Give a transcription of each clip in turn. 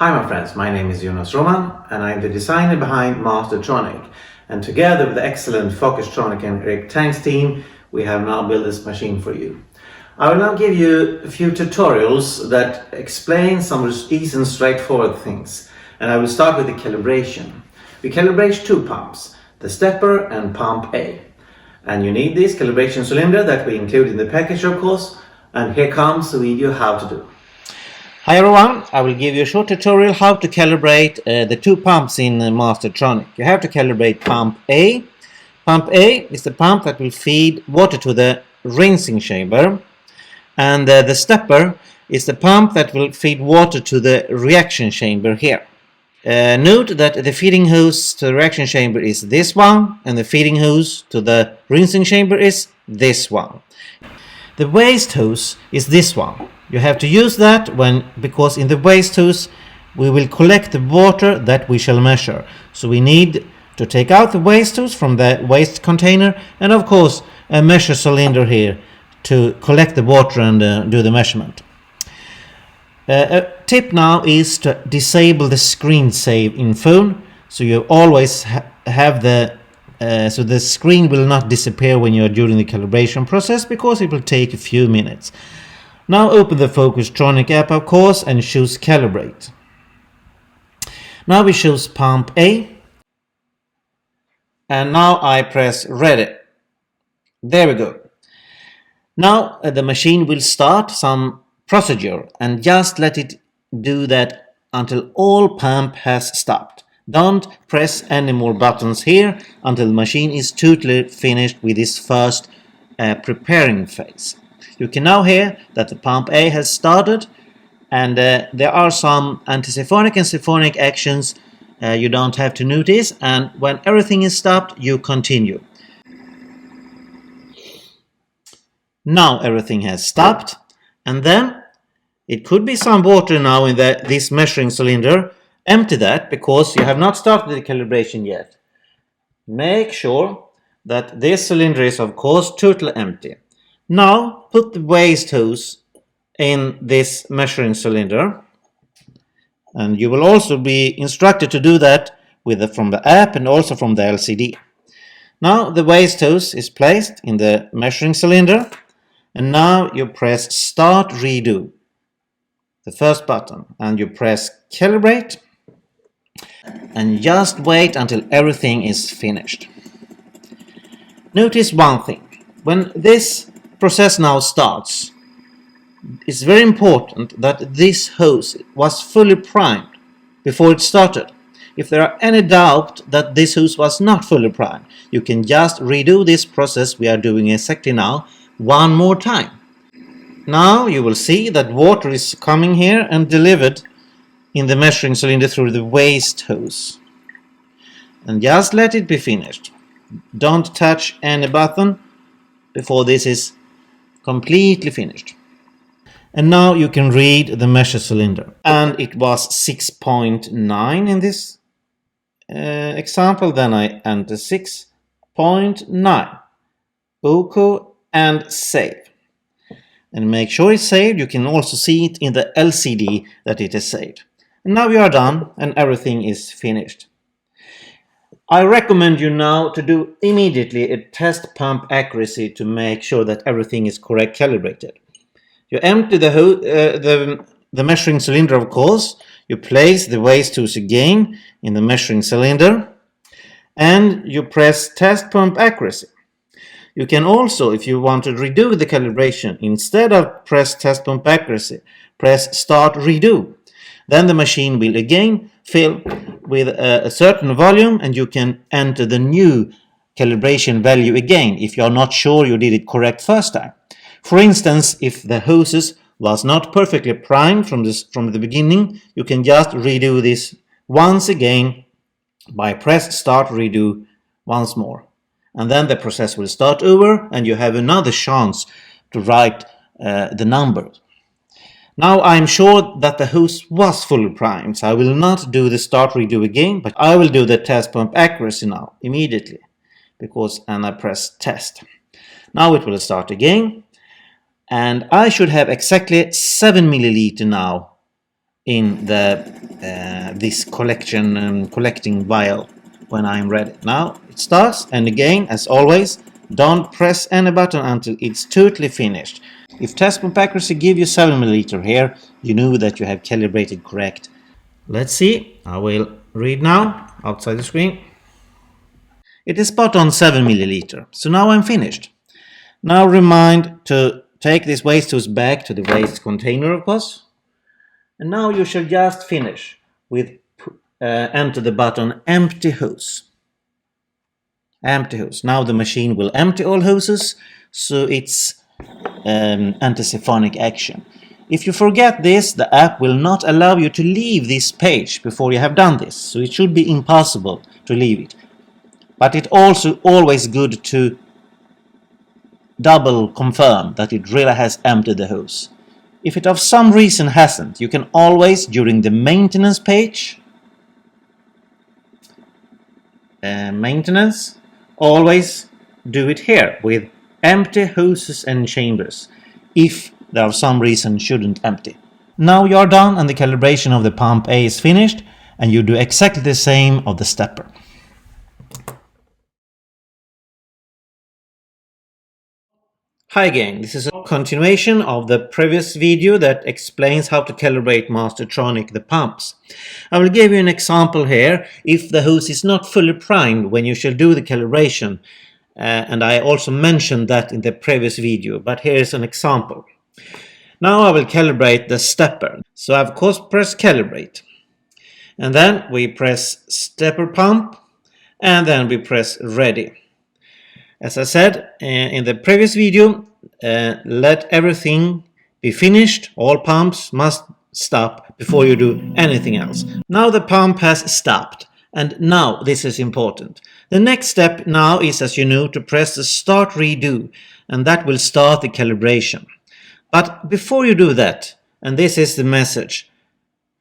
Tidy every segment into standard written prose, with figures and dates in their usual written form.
Hi my friends, my name is Jonas Roman and I'm the designer behind Mastertronic, and together with the excellent Focustronic and Eric Tang's team we have now built this machine for you. I will now give you a few tutorials that explain some easy and straightforward things, and I will start with the calibration. We calibrate two pumps, the stepper and pump A, and you need this calibration cylinder that we include in the package of course, and here comes the video how to do. Hi everyone, I will give you a short tutorial how to calibrate the two pumps in Mastertronic. You have to calibrate pump A. Pump A is the pump that will feed water to the rinsing chamber, and the stepper is the pump that will feed water to the reaction chamber here. Note that the feeding hose to the reaction chamber is this one, and the feeding hose to the rinsing chamber is this one. The waste hose is this one. You have to use that because in the waste hose we will collect the water that we shall measure. So we need to take out the waste hose from the waste container, and of course a measure cylinder here to collect the water and do the measurement. A tip now is to disable the screen save in phone, so you always have so the screen will not disappear when you are during the calibration process, because it will take a few minutes. Now open the Focustronic app of course and choose Calibrate. Now we choose pump A, and now I press ready. There we go. Now the machine will start some procedure, and just let it do that until all pump has stopped. Don't press any more buttons here until the machine is totally finished with this first preparing phase. You can now hear that the pump A has started, and there are some anti-siphonic and siphonic actions you don't have to notice, and when everything is stopped you continue. Now everything has stopped, and then it could be some water now in this measuring cylinder. Empty that because you have not started the calibration yet. Make sure that this cylinder is of course totally empty. Now put the waste hose in this measuring cylinder, and you will also be instructed to do that from the app and also from the LCD. Now the waste hose is placed in the measuring cylinder, and now you press Start Redo, the first button, and you press Calibrate, and just wait until everything is finished. Notice one thing: when this process now starts, it's very important that this hose was fully primed before it started. If there are any doubt that this hose was not fully primed, you can just redo this process we are doing exactly now one more time. Now you will see that water is coming here and delivered in the measuring cylinder through the waste hose, and just let it be finished. Don't touch any button before this is completely finished. And now you can read the measure cylinder, and it was 6.9 in this example. Then I enter 6.9. OK and save. And make sure it's saved. You can also see it in the LCD that it is saved. And now we are done and everything is finished. I recommend you now to do immediately a test pump accuracy to make sure that everything is correct calibrated. You empty the measuring cylinder of course, you place the waste hose again in the measuring cylinder, and you press test pump accuracy. You can also, if you want to redo the calibration, instead of press test pump accuracy, press Start Redo. Then the machine will again fill with a certain volume, and you can enter the new calibration value again if you are not sure you did it correct first time. For instance, if the hoses was not perfectly primed from the beginning, you can just redo this once again by press Start Redo once more. And then the process will start over and you have another chance to write the numbers. Now I'm sure that the hose was fully primed, so I will not do the Start Redo again, but I will do the test pump accuracy now immediately, and I press Test. Now it will start again, and I should have exactly 7 milliliter now in the this collecting vial when I'm ready. Now it starts, and again, as always, don't press any button until it's totally finished. If test pump accuracy give you 7 milliliter here, you know that you have calibrated correct. Let's see, I will read now outside the screen. It is spot on 7 milliliter, so now I'm finished. Now remind to take this waste hose back to the waste container, of course. And now you shall just finish with enter the button empty hose. Empty hose. Now the machine will empty all hoses, so it's anti-siphonic action. If you forget this, the app will not allow you to leave this page before you have done this, so it should be impossible to leave it. But it's also always good to double confirm that it really has emptied the hose. If it of some reason hasn't, you can always, during the maintenance page, maintenance, always do it here with empty hoses and chambers, if there of some reason shouldn't empty. Now you're done and the calibration of the pump A is finished, and you do exactly the same of the stepper. Hi again, this is a continuation of the previous video that explains how to calibrate Mastertronic the pumps. I will give you an example here if the hose is not fully primed when you shall do the calibration, and I also mentioned that in the previous video, but here is an example. Now I will calibrate the stepper, so I of course press calibrate, and then we press stepper pump, and then we press ready. As I said in the previous video, let everything be finished. All pumps must stop before you do anything else. Now the pump has stopped, and now this is important. The next step now is, as you know, to press the start redo, and that will start the calibration. But before you do that, and this is the message,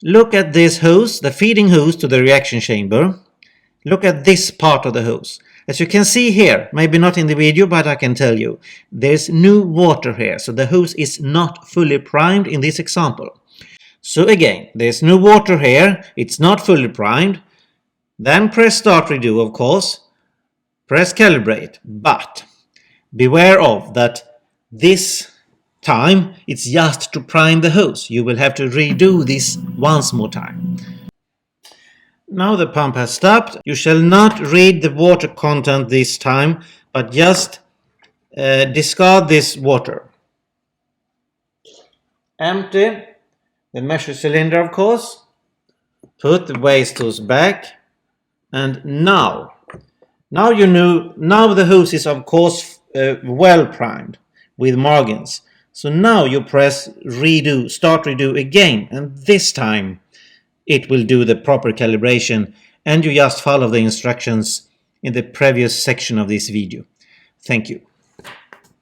look at this hose, the feeding hose to the reaction chamber. Look at this part of the hose. As you can see here, maybe not in the video, but I can tell you, there's no water here, so the hose is not fully primed in this example. So again, there's no water here, it's not fully primed. Then press start redo, of course, press calibrate, but beware of that this time it's just to prime the hose. You will have to redo this once more time. Now the pump has stopped. You shall not read the water content this time, but just discard this water. Empty the measure cylinder, of course. Put the waste hose back. And now you know, now the hose is of course well primed with margins. So now you press redo, start redo again, and this time it will do the proper calibration, and you just follow the instructions in the previous section of this video. Thank you.